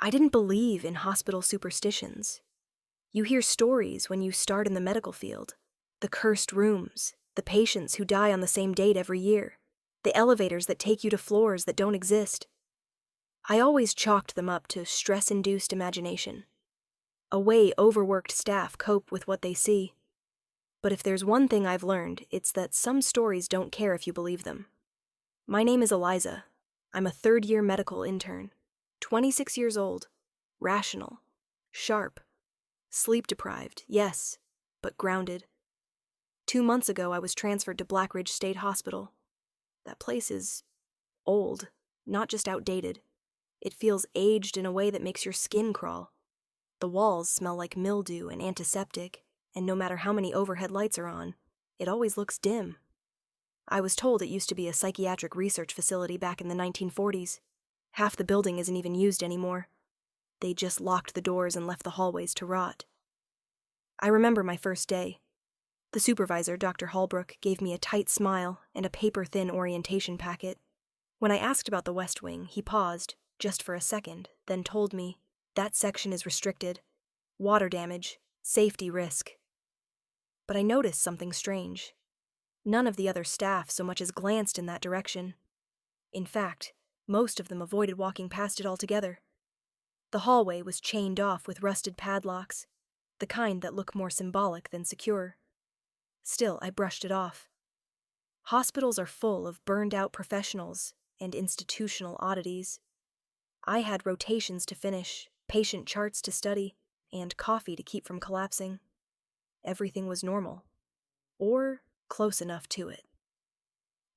I didn't believe in hospital superstitions. You hear stories when you start in the medical field. The cursed rooms, the patients who die on the same date every year, the elevators that take you to floors that don't exist. I always chalked them up to stress-induced imagination, a way overworked staff cope with what they see. But if there's one thing I've learned, it's that some stories don't care if you believe them. My name is Eliza. I'm a third-year medical intern, 26 years old, rational, sharp, sleep-deprived, yes, but grounded. 2 months ago, I was transferred to Blackridge State Hospital. That place is old, not just outdated. It feels aged in a way that makes your skin crawl. The walls smell like mildew and antiseptic, and no matter how many overhead lights are on, it always looks dim. I was told it used to be a psychiatric research facility back in the 1940s. Half the building isn't even used anymore. They just locked the doors and left the hallways to rot. I remember my first day. The supervisor, Dr. Hallbrook, gave me a tight smile and a paper-thin orientation packet. When I asked about the West Wing, he paused, just for a second, then told me, "That section is restricted. Water damage, safety risk." But I noticed something strange. None of the other staff so much as glanced in that direction. In fact, most of them avoided walking past it altogether. The hallway was chained off with rusted padlocks, the kind that look more symbolic than secure. Still, I brushed it off. Hospitals are full of burned-out professionals and institutional oddities. I had rotations to finish, patient charts to study, and coffee to keep from collapsing. Everything was normal, or close enough to it.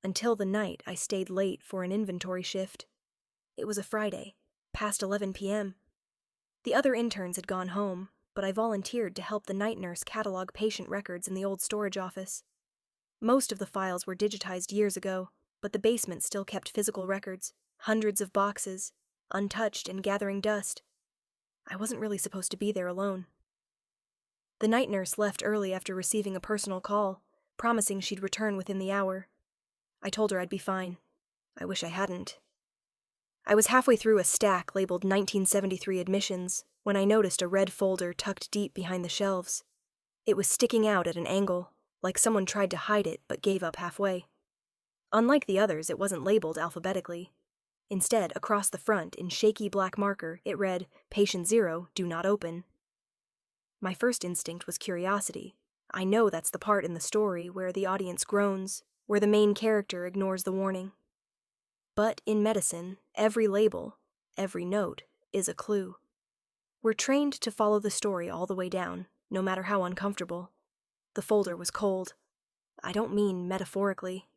Until the night I stayed late for an inventory shift. It was a Friday, past 11 p.m. The other interns had gone home, but I volunteered to help the night nurse catalog patient records in the old storage office. Most of the files were digitized years ago, but the basement still kept physical records, hundreds of boxes, untouched and gathering dust. I wasn't really supposed to be there alone. The night nurse left early after receiving a personal call, promising she'd return within the hour. I told her I'd be fine. I wish I hadn't. I was halfway through a stack labeled 1973 admissions when I noticed a red folder tucked deep behind the shelves. It was sticking out at an angle, like someone tried to hide it but gave up halfway. Unlike the others, it wasn't labeled alphabetically. Instead, across the front, in shaky black marker, it read, "Patient 0, do not open." My first instinct was curiosity. I know that's the part in the story where the audience groans, where the main character ignores the warning. But in medicine, every label, every note, is a clue. We're trained to follow the story all the way down, no matter how uncomfortable. The folder was cold. I don't mean metaphorically.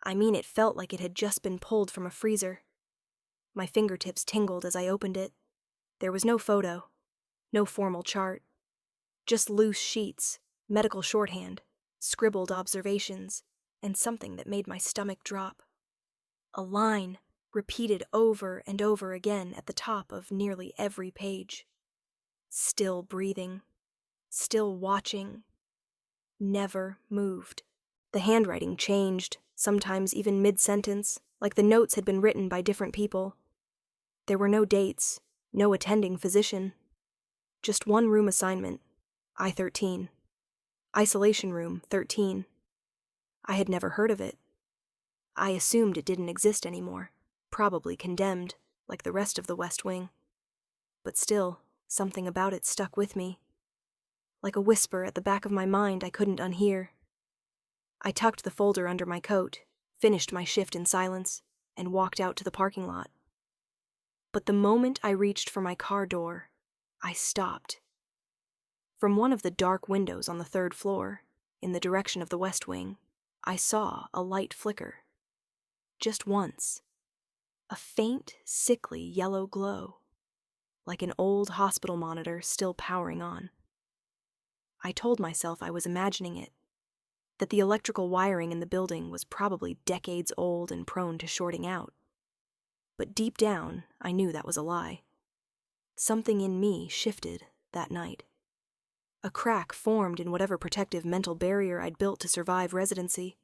I mean it felt like it had just been pulled from a freezer. My fingertips tingled as I opened it. There was no photo, no formal chart. Just loose sheets, medical shorthand, scribbled observations, and something that made my stomach drop. A line, repeated over and over again at the top of nearly every page. Still breathing, still watching, never moved. The handwriting changed, sometimes even mid-sentence, like the notes had been written by different people. There were no dates, no attending physician. Just one room assignment, I-13. Isolation room 13. I had never heard of it. I assumed it didn't exist anymore, probably condemned, like the rest of the West Wing. But still, something about it stuck with me. Like a whisper at the back of my mind I couldn't unhear. I tucked the folder under my coat, finished my shift in silence, and walked out to the parking lot. But the moment I reached for my car door, I stopped. From one of the dark windows on the 3rd floor, in the direction of the West Wing, I saw a light flicker. Just once. A faint, sickly yellow glow, like an old hospital monitor still powering on. I told myself I was imagining it, that the electrical wiring in the building was probably decades old and prone to shorting out. But deep down, I knew that was a lie. Something in me shifted that night. A crack formed in whatever protective mental barrier I'd built to survive residency.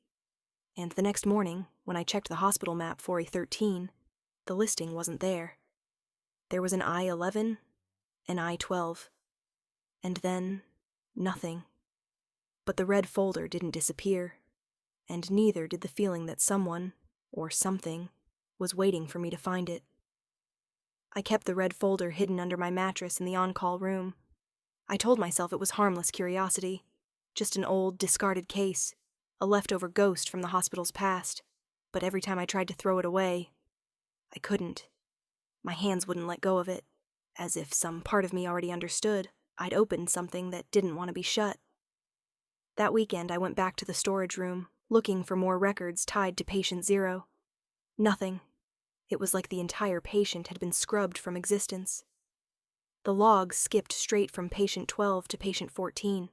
And the next morning, when I checked the hospital map for A13, the listing wasn't there. There was an I-11, an I-12, and then nothing. But the red folder didn't disappear, and neither did the feeling that someone, or something, was waiting for me to find it. I kept the red folder hidden under my mattress in the on-call room. I told myself it was harmless curiosity, just an old, discarded case, a leftover ghost from the hospital's past. But every time I tried to throw it away, I couldn't. My hands wouldn't let go of it, as if some part of me already understood I'd opened something that didn't want to be shut. That weekend, I went back to the storage room, looking for more records tied to patient 0. Nothing. It was like the entire patient had been scrubbed from existence. The logs skipped straight from patient 12 to patient 14.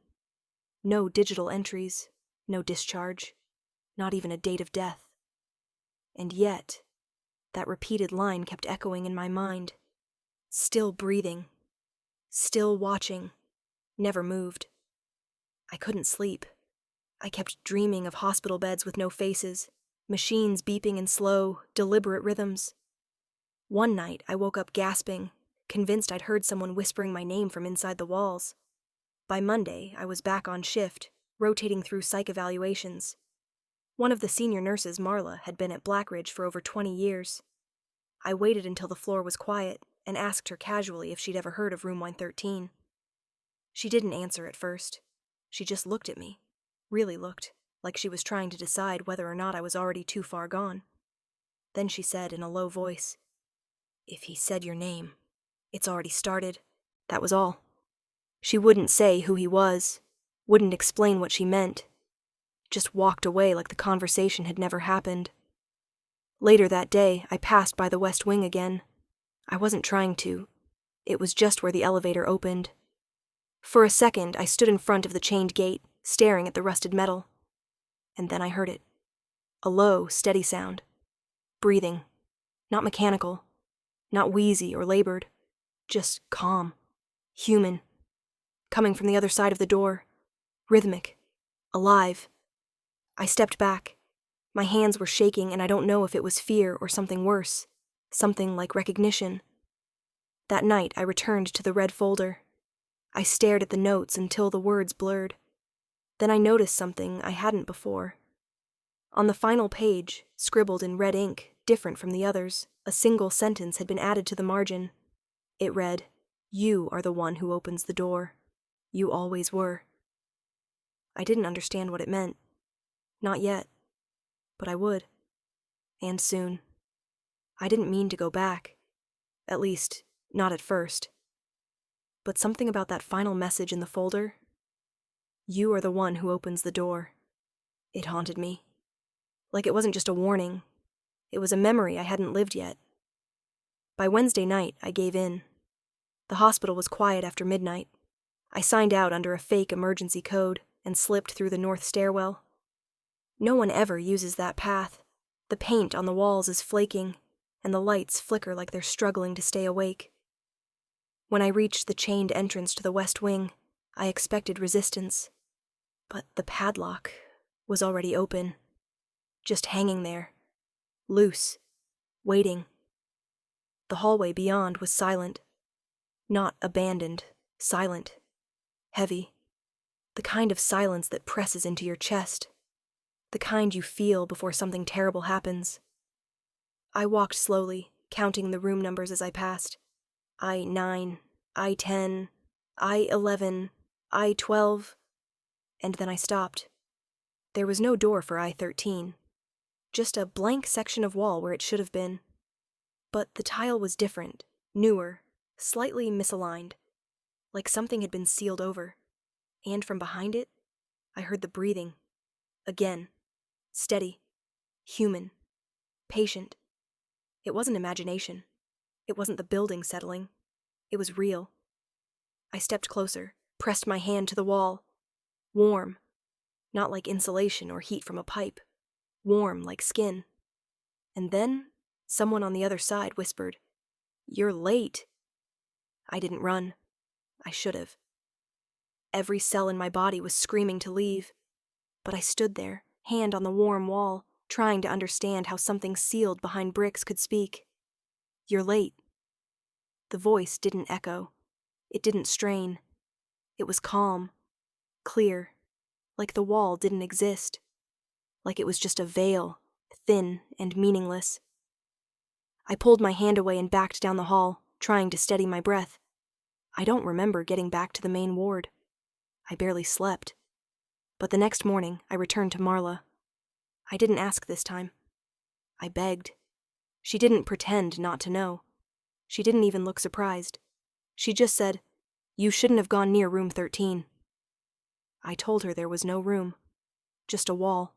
No digital entries, no discharge, not even a date of death. And yet, that repeated line kept echoing in my mind. Still breathing. Still watching. Never moved. I couldn't sleep. I kept dreaming of hospital beds with no faces, machines beeping in slow, deliberate rhythms. One night, I woke up gasping, convinced I'd heard someone whispering my name from inside the walls. By Monday, I was back on shift, rotating through psych evaluations. One of the senior nurses, Marla, had been at Blackridge for over 20 years. I waited until the floor was quiet and asked her casually if she'd ever heard of Room 113. She didn't answer at first. She just looked at me, really looked, like she was trying to decide whether or not I was already too far gone. Then she said in a low voice, "If he said your name, it's already started." That was all. She wouldn't say who he was, wouldn't explain what she meant, just walked away like the conversation had never happened. Later that day, I passed by the West Wing again. I wasn't trying to. It was just where the elevator opened. For a second, I stood in front of the chained gate, staring at the rusted metal. And then I heard it. A low, steady sound. Breathing. Not mechanical. Not wheezy or labored. Just calm. Human. Coming from the other side of the door. Rhythmic. Alive. I stepped back. My hands were shaking, and I don't know if it was fear or something worse. Something like recognition. That night, I returned to the red folder. I stared at the notes until the words blurred. Then I noticed something I hadn't before. On the final page, scribbled in red ink, different from the others, a single sentence had been added to the margin. It read, "You are the one who opens the door. You always were." I didn't understand what it meant. Not yet. But I would. And soon. I didn't mean to go back. At least, not at first. But something about that final message in the folder, "You are the one who opens the door." It haunted me. Like it wasn't just a warning. It was a memory I hadn't lived yet. By Wednesday night, I gave in. The hospital was quiet after midnight. I signed out under a fake emergency code and slipped through the north stairwell. No one ever uses that path. The paint on the walls is flaking, and the lights flicker like they're struggling to stay awake. When I reached the chained entrance to the West Wing, I expected resistance. But the padlock was already open, just hanging there, loose, waiting. The hallway beyond was silent. Not abandoned, silent, heavy. The kind of silence that presses into your chest. The kind you feel before something terrible happens. I walked slowly, counting the room numbers as I passed. I-9, I-10, I-11, I-12, and then I stopped. There was no door for I-13, just a blank section of wall where it should have been. But the tile was different, newer, slightly misaligned, like something had been sealed over. And from behind it, I heard the breathing. Again. Steady. Human. Patient. It wasn't imagination. It wasn't the building settling. It was real. I stepped closer, pressed my hand to the wall. Warm. Not like insulation or heat from a pipe. Warm like skin. And then, someone on the other side whispered, "You're late." I didn't run. I should have. Every cell in my body was screaming to leave. But I stood there, hand on the warm wall, trying to understand how something sealed behind bricks could speak. "You're late." The voice didn't echo. It didn't strain. It was calm, clear, like the wall didn't exist, like it was just a veil, thin and meaningless. I pulled my hand away and backed down the hall, trying to steady my breath. I don't remember getting back to the main ward. I barely slept. But the next morning, I returned to Marla. I didn't ask this time. I begged. She didn't pretend not to know. She didn't even look surprised. She just said, "You shouldn't have gone near room 13. I told her there was no room, just a wall.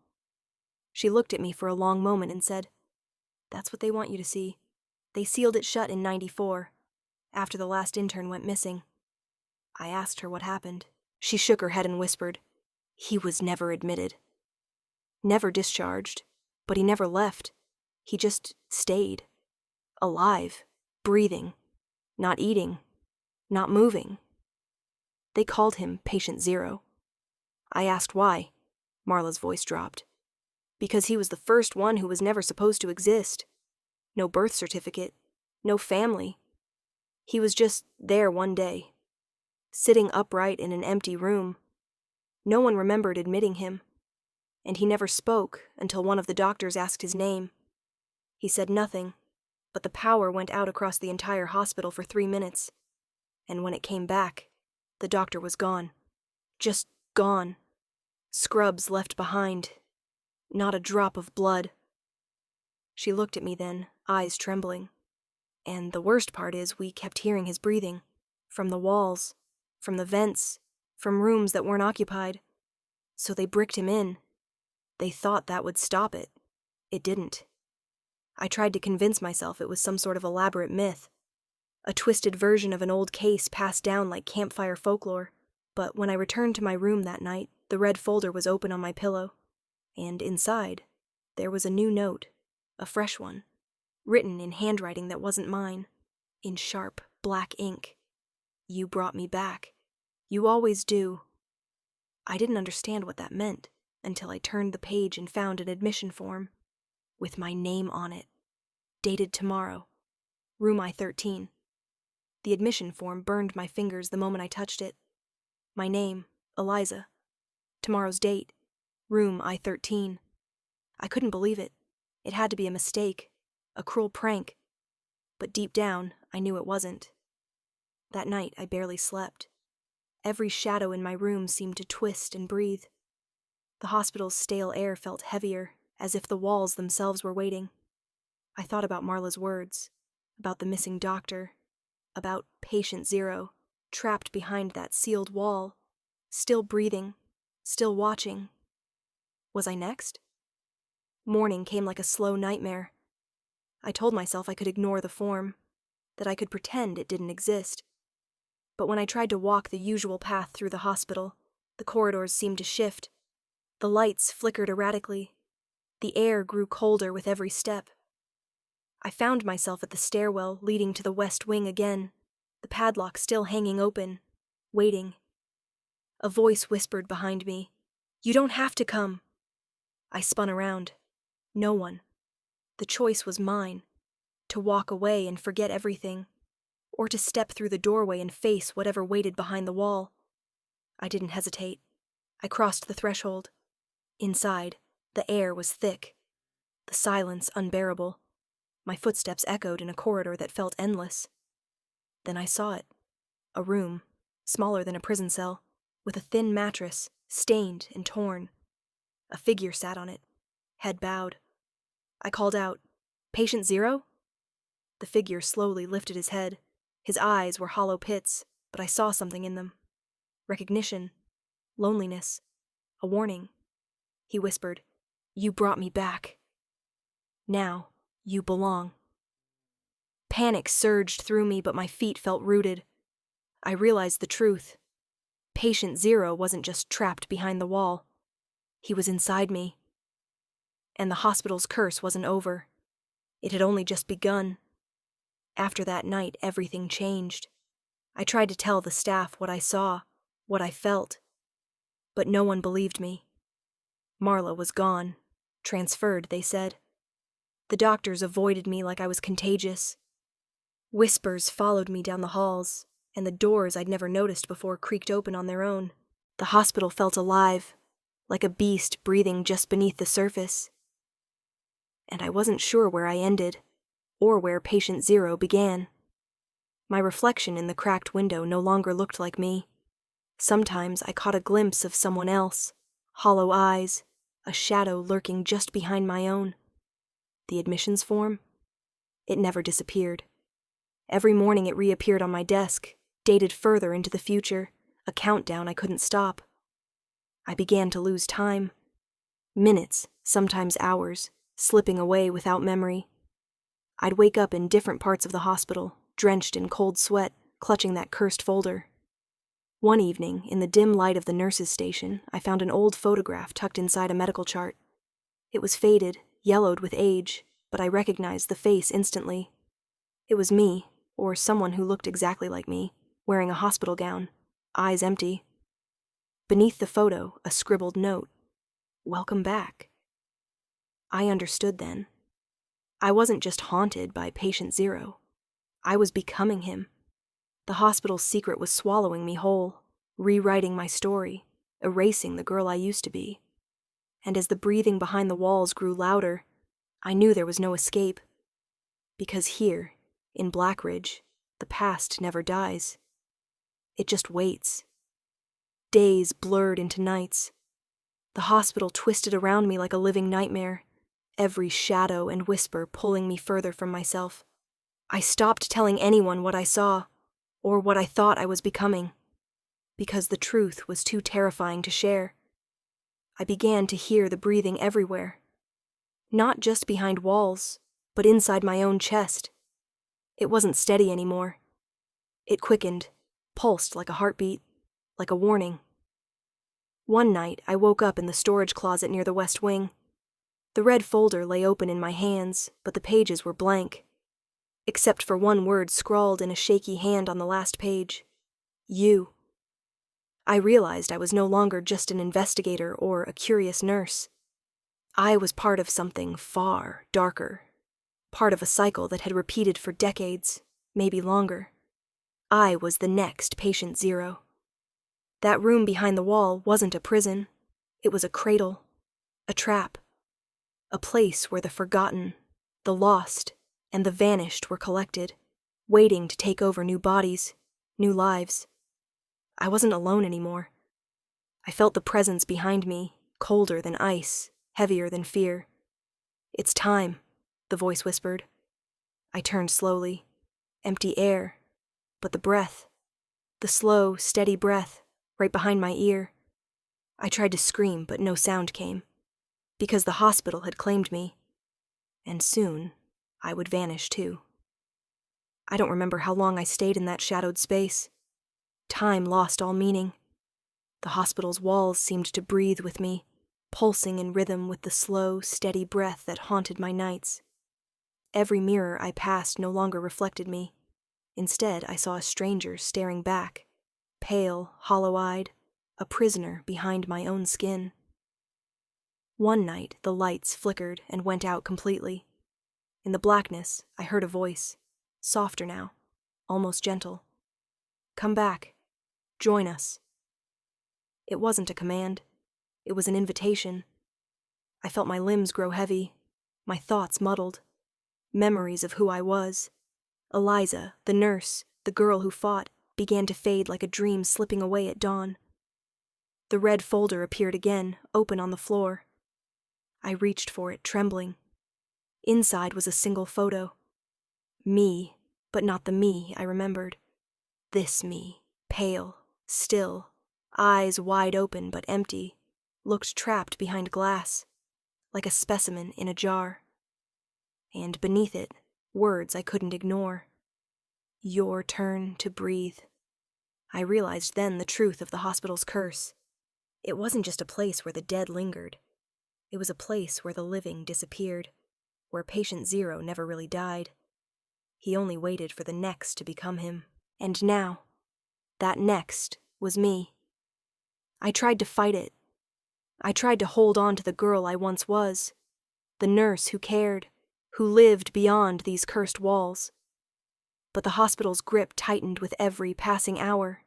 She looked at me for a long moment and said, "That's what they want you to see. They sealed it shut in '94, after the last intern went missing." I asked her what happened. She shook her head and whispered, "He was never admitted. Never discharged, but he never left. He just stayed. Alive, breathing, not eating, not moving." They called him Patient Zero. I asked why. Marla's voice dropped. Because he was the first one who was never supposed to exist. No birth certificate, no family. He was just there one day, sitting upright in an empty room. No one remembered admitting him, and he never spoke until one of the doctors asked his name. He said nothing, but the power went out across the entire hospital for 3 minutes, and when it came back, the doctor was gone. Just gone. Scrubs left behind. Not a drop of blood. She looked at me then, eyes trembling. And the worst part is we kept hearing his breathing. From the walls, from the vents, from rooms that weren't occupied. So they bricked him in. They thought that would stop it. It didn't. I tried to convince myself it was some sort of elaborate myth. A twisted version of an old case passed down like campfire folklore. But when I returned to my room that night, the red folder was open on my pillow. And inside, there was a new note, a fresh one, written in handwriting that wasn't mine, in sharp, black ink. "You brought me back. You always do." I didn't understand what that meant until I turned the page and found an admission form, with my name on it, dated tomorrow, room I-13. The admission form burned my fingers the moment I touched it. My name, Eliza. Tomorrow's date, room I-13. I couldn't believe it. It had to be a mistake, a cruel prank. But deep down, I knew it wasn't. That night, I barely slept. Every shadow in my room seemed to twist and breathe. The hospital's stale air felt heavier, as if the walls themselves were waiting. I thought about Marla's words, about the missing doctor, about Patient Zero, trapped behind that sealed wall, still breathing, still watching. Was I next? Morning came like a slow nightmare. I told myself I could ignore the form, that I could pretend it didn't exist. But when I tried to walk the usual path through the hospital, the corridors seemed to shift. The lights flickered erratically. The air grew colder with every step. I found myself at the stairwell leading to the west wing again, the padlock still hanging open, waiting. A voice whispered behind me, "You don't have to come." I spun around. No one. The choice was mine, to walk away and forget everything, or to step through the doorway and face whatever waited behind the wall. I didn't hesitate. I crossed the threshold. Inside, the air was thick, the silence unbearable. My footsteps echoed in a corridor that felt endless. Then I saw it. A room, smaller than a prison cell, with a thin mattress, stained and torn. A figure sat on it, head bowed. I called out, "Patient Zero?" The figure slowly lifted his head. His eyes were hollow pits, but I saw something in them. Recognition. Loneliness. A warning. He whispered, "You brought me back. Now, you belong." Panic surged through me, but my feet felt rooted. I realized the truth. Patient Zero wasn't just trapped behind the wall. He was inside me. And the hospital's curse wasn't over. It had only just begun. After that night, everything changed. I tried to tell the staff what I saw, what I felt, but no one believed me. Marla was gone. Transferred, they said. The doctors avoided me like I was contagious. Whispers followed me down the halls, and the doors I'd never noticed before creaked open on their own. The hospital felt alive, like a beast breathing just beneath the surface. And I wasn't sure where I ended, or where patient zero began. My reflection in the cracked window no longer looked like me. Sometimes I caught a glimpse of someone else, hollow eyes, a shadow lurking just behind my own. The admissions form? It never disappeared. Every morning it reappeared on my desk, dated further into the future, a countdown I couldn't stop. I began to lose time. Minutes, sometimes hours, slipping away without memory. I'd wake up in different parts of the hospital, drenched in cold sweat, clutching that cursed folder. One evening, in the dim light of the nurses' station, I found an old photograph tucked inside a medical chart. It was faded, yellowed with age, but I recognized the face instantly. It was me, or someone who looked exactly like me, wearing a hospital gown, eyes empty. Beneath the photo, a scribbled note. "Welcome back." I understood then. I wasn't just haunted by patient zero. I was becoming him. The hospital's secret was swallowing me whole, rewriting my story, erasing the girl I used to be. And as the breathing behind the walls grew louder, I knew there was no escape. Because here, in Blackridge, the past never dies. It just waits. Days blurred into nights. The hospital twisted around me like a living nightmare, every shadow and whisper pulling me further from myself. I stopped telling anyone what I saw, or what I thought I was becoming, because the truth was too terrifying to share. I began to hear the breathing everywhere. Not just behind walls, but inside my own chest. It wasn't steady anymore. It quickened, pulsed like a heartbeat, like a warning. One night, I woke up in the storage closet near the west wing. The red folder lay open in my hands, but the pages were blank, except for one word scrawled in a shaky hand on the last page. You. I realized I was no longer just an investigator or a curious nurse. I was part of something far darker, part of a cycle that had repeated for decades, maybe longer. I was the next patient zero. That room behind the wall wasn't a prison. It was a cradle, a trap, a place where the forgotten, the lost, and the vanished were collected, waiting to take over new bodies, new lives. I wasn't alone anymore. I felt the presence behind me, colder than ice, heavier than fear. "It's time," the voice whispered. I turned slowly. Empty air, but the breath, the slow, steady breath, right behind my ear. I tried to scream, but no sound came, because the hospital had claimed me, and soon I would vanish too. I don't remember how long I stayed in that shadowed space. Time lost all meaning. The hospital's walls seemed to breathe with me, pulsing in rhythm with the slow, steady breath that haunted my nights. Every mirror I passed no longer reflected me. Instead, I saw a stranger staring back, pale, hollow-eyed, a prisoner behind my own skin. One night, the lights flickered and went out completely. In the blackness, I heard a voice, softer now, almost gentle. "Come back. Join us." It wasn't a command. It was an invitation. I felt my limbs grow heavy, my thoughts muddled. Memories of who I was, Eliza, the nurse, the girl who fought, began to fade like a dream slipping away at dawn. The red folder appeared again, open on the floor. I reached for it, trembling. Inside was a single photo. Me, but not the me I remembered. This me, pale, still, eyes wide open but empty, looked trapped behind glass, like a specimen in a jar. And beneath it, words I couldn't ignore. "Your turn to breathe." I realized then the truth of the hospital's curse. It wasn't just a place where the dead lingered. It was a place where the living disappeared, where patient zero never really died. He only waited for the next to become him. And now, that next was me. I tried to fight it. I tried to hold on to the girl I once was, the nurse who cared, who lived beyond these cursed walls. but the hospital's grip tightened with every passing hour.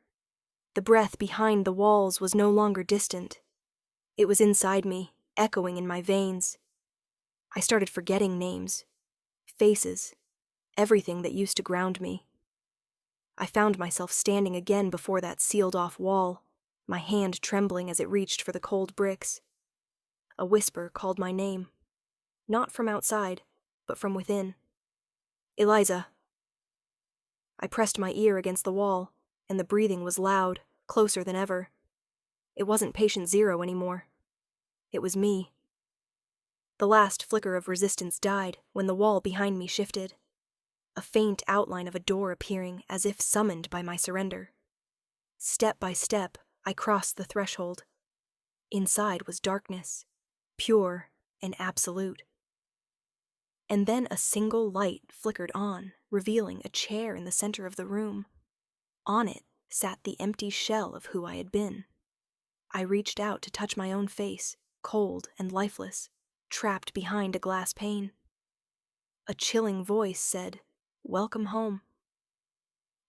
The breath behind the walls was no longer distant. It was inside me, echoing in my veins. I started forgetting names, faces, everything that used to ground me. I found myself standing again before that sealed-off wall, my hand trembling as it reached for the cold bricks. A whisper called my name, not from outside, but from within. Eliza. I pressed my ear against the wall, and the breathing was loud, closer than ever. It wasn't patient zero anymore. It was me. The last flicker of resistance died when the wall behind me shifted, a faint outline of a door appearing as if summoned by my surrender. Step by step, I crossed the threshold. Inside was darkness, pure and absolute. And then a single light flickered on, revealing a chair in the center of the room. On it sat the empty shell of who I had been. I reached out to touch my own face, cold and lifeless, trapped behind a glass pane. A chilling voice said, "Welcome home."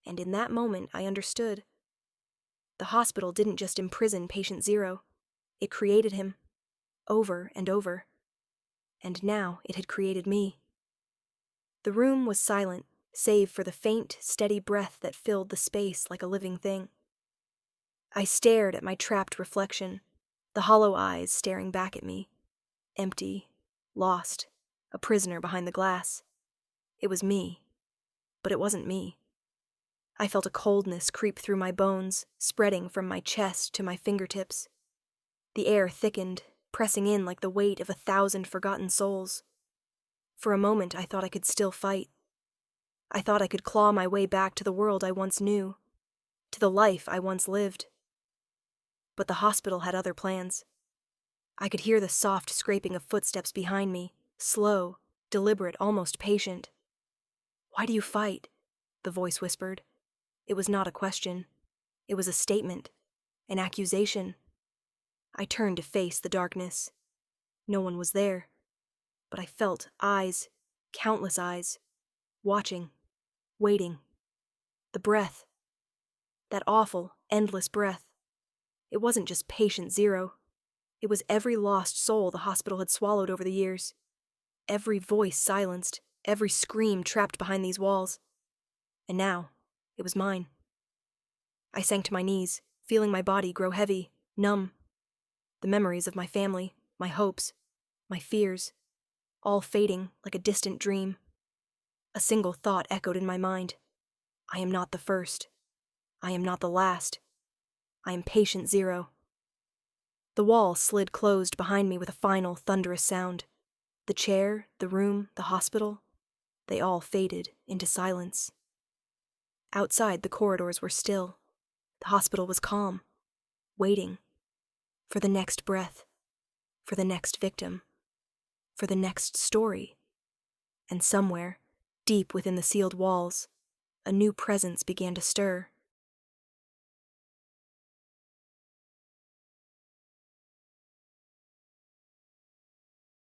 And in that moment I understood. The hospital didn't just imprison patient zero. It created him, over and over. And now it had created me. The room was silent, save for the faint, steady breath that filled the space like a living thing. I stared at my trapped reflection, the hollow eyes staring back at me. Empty, lost, a prisoner behind the glass. It was me, but it wasn't me. I felt a coldness creep through my bones, spreading from my chest to my fingertips. The air thickened, pressing in like the weight of 1,000 forgotten souls. For a moment I thought I could still fight. I thought I could claw my way back to the world I once knew, to the life I once lived. But the hospital had other plans. I could hear the soft scraping of footsteps behind me, slow, deliberate, almost patient. "Why do you fight?" the voice whispered. It was not a question. It was a statement, an accusation. I turned to face the darkness. No one was there, but I felt eyes, countless eyes, watching, waiting. The breath. That awful, endless breath. It wasn't just patient zero. It was every lost soul the hospital had swallowed over the years. Every voice silenced, every scream trapped behind these walls. And now, it was mine. I sank to my knees, feeling my body grow heavy, numb. The memories of my family, my hopes, my fears, all fading like a distant dream. A single thought echoed in my mind. I am not the first. I am not the last. I am patient zero. The wall slid closed behind me with a final thunderous sound. The chair, the room, the hospital, they all faded into silence. Outside, the corridors were still. The hospital was calm, waiting for the next breath, for the next victim, for the next story. And somewhere, deep within the sealed walls, a new presence began to stir.